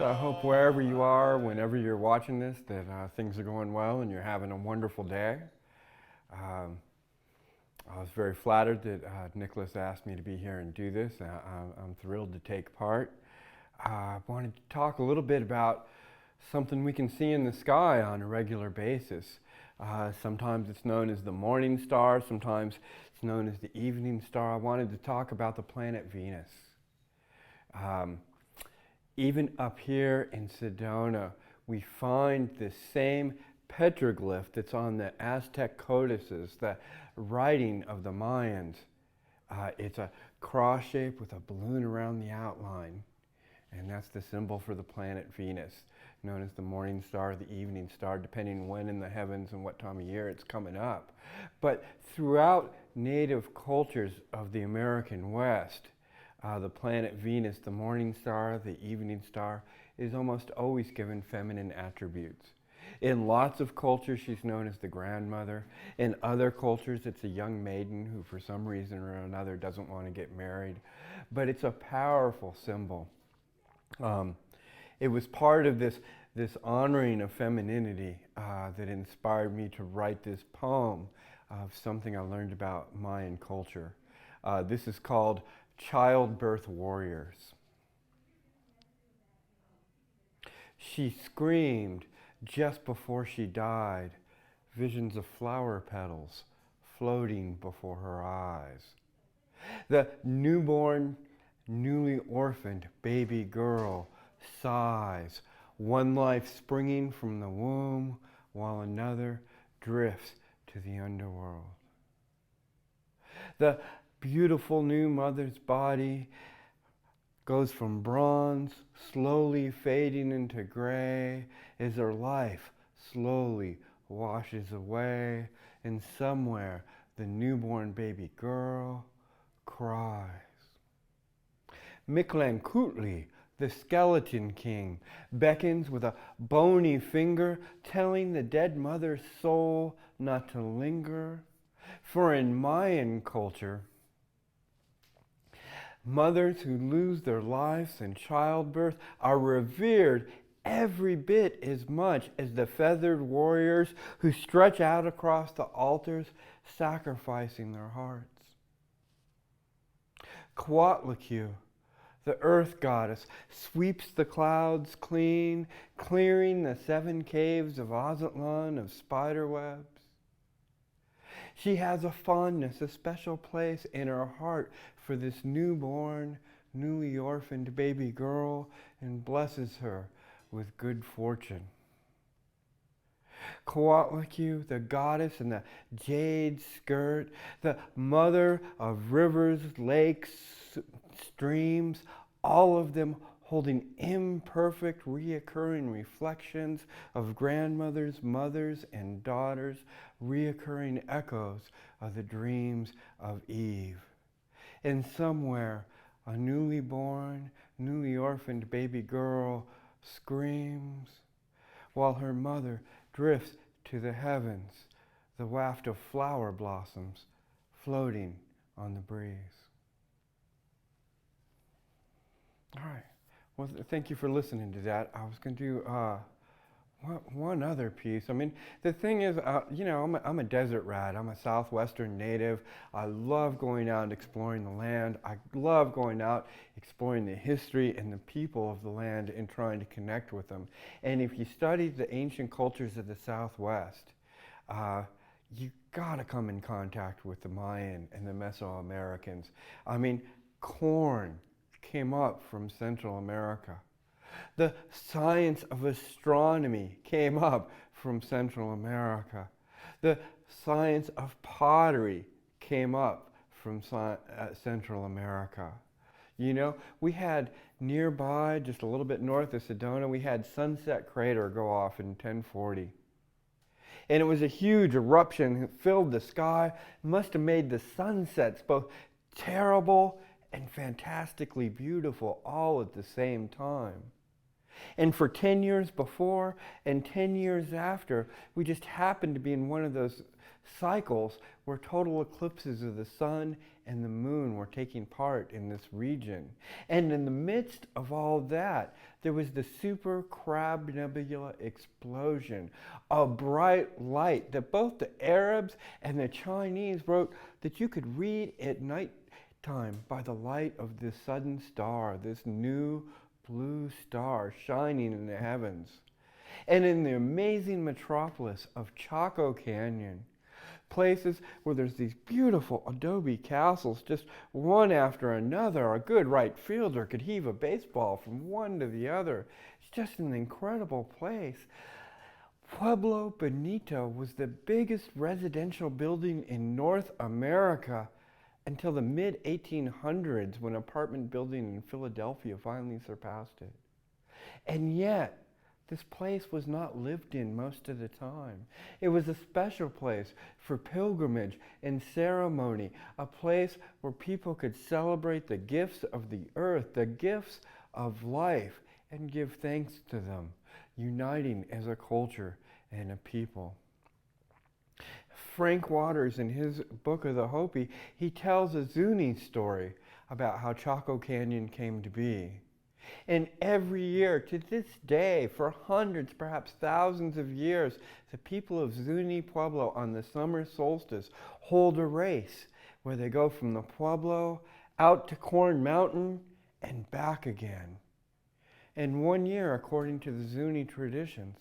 So I hope wherever you are, whenever you're watching this, that things are going well and you're having a wonderful day. I was very flattered that Nicholas asked me to be here and do this. I'm thrilled to take part. I wanted to talk a little bit about something we can see in the sky on a regular basis. Sometimes it's known as the morning star, sometimes it's known as the evening star. I wanted to talk about the planet Venus. Even up here in Sedona, we find the same petroglyph that's on the Aztec codices, the writing of the Mayans. It's a cross shape with a balloon around the outline. And that's the symbol for the planet Venus, known as the morning star, the evening star, depending when in the heavens and what time of year it's coming up. But throughout native cultures of the American West, the planet Venus, the morning star, the evening star, is almost always given feminine attributes. In lots of cultures, she's known as the grandmother. In other cultures, it's a young maiden who, for some reason or another, doesn't want to get married. But it's a powerful symbol. It was part of this honoring of femininity that inspired me to write this poem of something I learned about Mayan culture. This is called Childbirth Warriors. She screamed just before she died, visions of flower petals floating before her eyes. The newborn, newly orphaned baby girl sighs, one life springing from the womb while another drifts to the underworld. The beautiful new mother's body goes from bronze, slowly fading into gray, as her life slowly washes away, and somewhere the newborn baby girl cries. Mictlantecuhtli, the skeleton king, beckons with a bony finger, telling the dead mother's soul not to linger. For in Mayan culture, mothers who lose their lives in childbirth are revered every bit as much as the feathered warriors who stretch out across the altars, sacrificing their hearts. Coatlicue, the earth goddess, sweeps the clouds clean, clearing the 7 caves of Aztlan of spider webs. She has a fondness, a special place in her heart for this newborn, newly orphaned baby girl, and blesses her with good fortune. Coatlicue, the goddess in the jade skirt, the mother of rivers, lakes, streams, all of them holding imperfect, reoccurring reflections of grandmothers, mothers, and daughters, reoccurring echoes of the dreams of Eve. And somewhere, a newly born, newly orphaned baby girl screams, while her mother drifts to the heavens, the waft of flower blossoms floating on the breeze. All right. Well, thank you for listening to that. I was going to do one other piece. I mean, the thing is, I'm a desert rat. I'm a southwestern native. I love going out and exploring the land. I love going out, exploring the history and the people of the land and trying to connect with them. And if you study the ancient cultures of the Southwest, you gotta come in contact with the Mayan and the Mesoamericans. I mean, corn came up from Central America. The science of astronomy came up from Central America. The science of pottery came up from Central America. You know, we had nearby, just a little bit north of Sedona, we had Sunset Crater go off in 1040. And it was a huge eruption that filled the sky, must have made the sunsets both terrible and fantastically beautiful all at the same time. And for 10 years before and 10 years after, we just happened to be in one of those cycles where total eclipses of the sun and the moon were taking part in this region. And in the midst of all that, there was the Super Crab Nebula explosion, a bright light that both the Arabs and the Chinese wrote that you could read at night time by the light of this sudden star, this new blue star shining in the heavens. And in the amazing metropolis of Chaco Canyon, places where there's these beautiful adobe castles, just one after another, a good right fielder could heave a baseball from one to the other. It's just an incredible place. Pueblo Bonito was the biggest residential building in North America until the mid-1800s, when an apartment building in Philadelphia finally surpassed it. And yet, this place was not lived in most of the time. It was a special place for pilgrimage and ceremony, a place where people could celebrate the gifts of the earth, the gifts of life, and give thanks to them, uniting as a culture and a people. Frank Waters, in his book of the Hopi, he tells a Zuni story about how Chaco Canyon came to be. And every year, to this day, for hundreds, perhaps thousands of years, the people of Zuni Pueblo on the summer solstice hold a race where they go from the Pueblo out to Corn Mountain and back again. And one year, according to the Zuni traditions,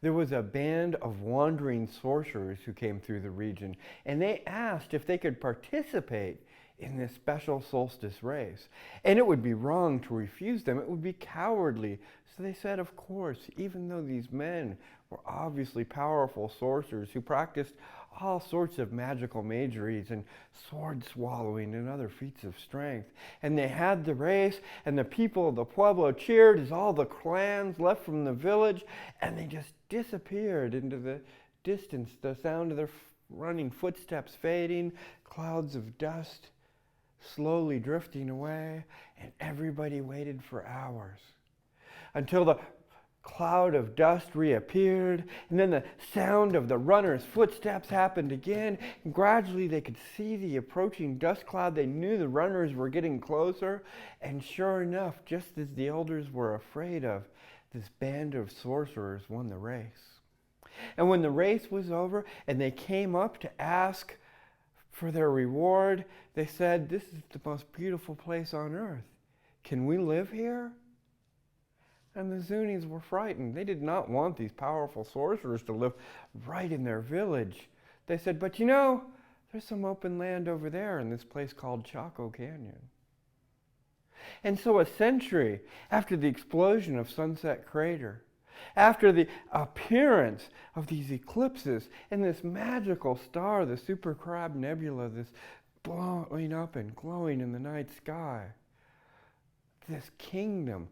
there was a band of wandering sorcerers who came through the region, and they asked if they could participate in this special solstice race. And it would be wrong to refuse them. It would be cowardly. So they said, of course, even though these men were obviously powerful sorcerers who practiced all sorts of magical majories and sword swallowing and other feats of strength. And they had the race, and the people of the Pueblo cheered as all the clans left from the village, and they just disappeared into the distance, the sound of their running footsteps fading, clouds of dust slowly drifting away, and everybody waited for hours until the cloud of dust reappeared, and then the sound of the runner's footsteps happened again, and gradually they could see the approaching dust cloud. They knew the runners were getting closer, and sure enough, just as the elders were afraid of, this band of sorcerers won the race. And when the race was over and they came up to ask for their reward, they said, "This is the most beautiful place on earth. Can we live here?" And the Zunis were frightened. They did not want these powerful sorcerers to live right in their village. They said, "But you know, there's some open land over there in this place called Chaco Canyon." And so a century after the explosion of Sunset Crater, after the appearance of these eclipses and this magical star, the Super Crab Nebula, this blowing up and glowing in the night sky, this kingdom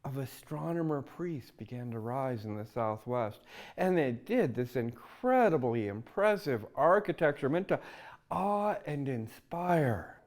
of astronomer priests began to rise in the Southwest. And they did this incredibly impressive architecture meant to awe and inspire.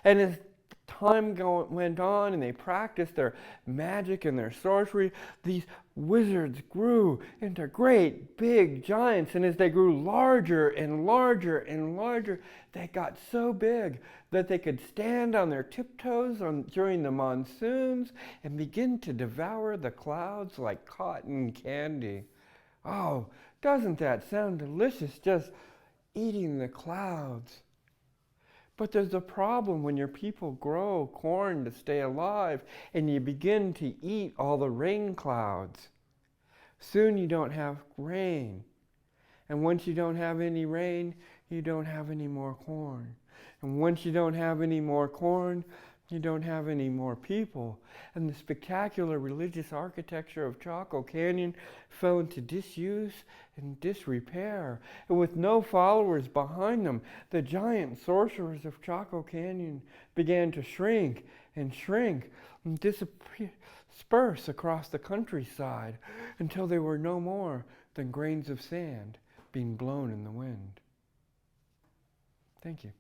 And as time went on and they practiced their magic and their sorcery, these wizards grew into great big giants, and as they grew larger and larger and larger, they got so big that they could stand on their tiptoes during the monsoons and begin to devour the clouds like cotton candy. Oh, doesn't that sound delicious, just eating the clouds? But there's a problem when your people grow corn to stay alive and you begin to eat all the rain clouds. Soon you don't have rain. And once you don't have any rain, you don't have any more corn. And once you don't have any more corn, you don't have any more people. And the spectacular religious architecture of Chaco Canyon fell into disuse and disrepair. And with no followers behind them, the giant sorcerers of Chaco Canyon began to shrink and disperse across the countryside until they were no more than grains of sand being blown in the wind. Thank you.